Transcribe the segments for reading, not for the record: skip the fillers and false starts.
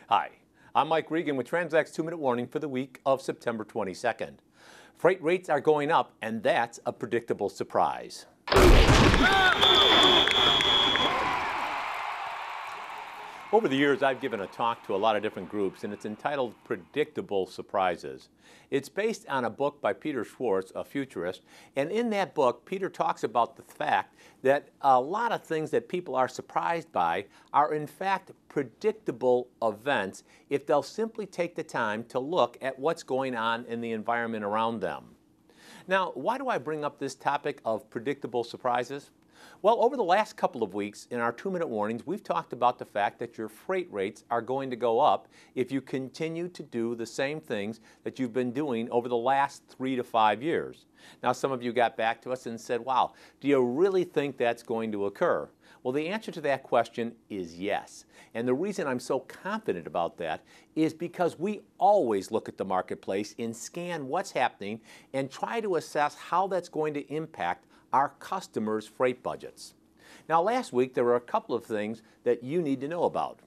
Hi, I'm Mike Regan with TranzAct's 2-minute warning for the week of September 22nd. Freight rates are going up, and that's a predictable surprise. Over the years, I've given a talk to a lot of different groups, and it's entitled Predictable Surprises. It's based on a book by Peter Schwartz, a futurist, and in that book, Peter talks about the fact that a lot of things that people are surprised by are in fact predictable events if they'll simply take the time to look at what's going on in the environment around them. Now, why do I bring up this topic of predictable surprises? Well, over the last couple of weeks in our 2-minute warnings, we've talked about the fact that your freight rates are going to go up if you continue to do the same things that you've been doing over the last 3 to 5 years. Now, some of you got back to us and said, wow, do you really think that's going to occur? Well, the answer to that question is yes. And the reason I'm so confident about that is because we always look at the marketplace and scan what's happening and try to assess how that's going to impact our customers' freight budgets. Now, last week there were a couple of things that you need to know about.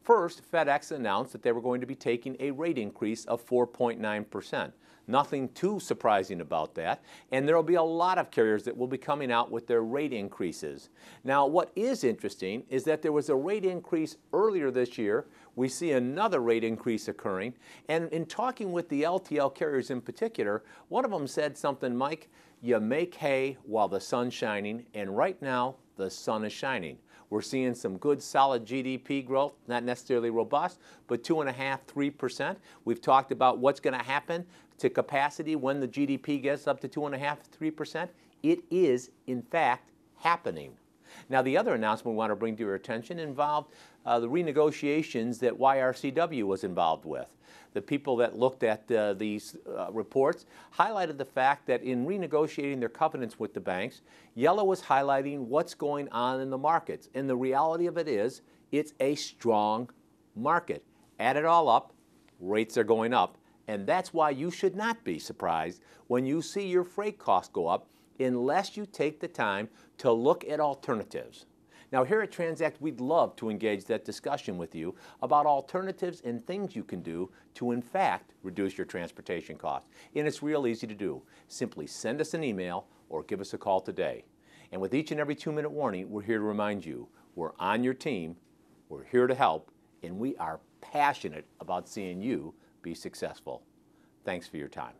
First, FedEx announced that they were going to be taking a rate increase of 4.9%. Nothing too surprising about that, and there will be a lot of carriers that will be coming out with their rate increases. Now, what is interesting is that there was a rate increase earlier this year. We see another rate increase occurring, and in talking with the LTL carriers in particular, one of them said something, Mike, you make hay while the sun's shining, and right now the sun is shining. We're seeing some good solid GDP growth, not necessarily robust, but 2.5%, 3%. We've talked about what's going to happen to capacity when the GDP gets up to 2.5%, 3%. It is, in fact, happening. Now, the other announcement we want to bring to your attention involved the renegotiations that YRCW was involved with. The people that looked at these reports highlighted the fact that in renegotiating their covenants with the banks, Yellow was highlighting what's going on in the markets. And the reality of it is, it's a strong market. Add it all up, rates are going up. And that's why you should not be surprised when you see your freight costs go up unless you take the time to look at alternatives. Now, here at TranzAct, we'd love to engage that discussion with you about alternatives and things you can do to, in fact, reduce your transportation costs. And it's real easy to do. Simply send us an email or give us a call today. And with each and every 2-minute warning, we're here to remind you, we're on your team, we're here to help, and we are passionate about seeing you be successful. Thanks for your time.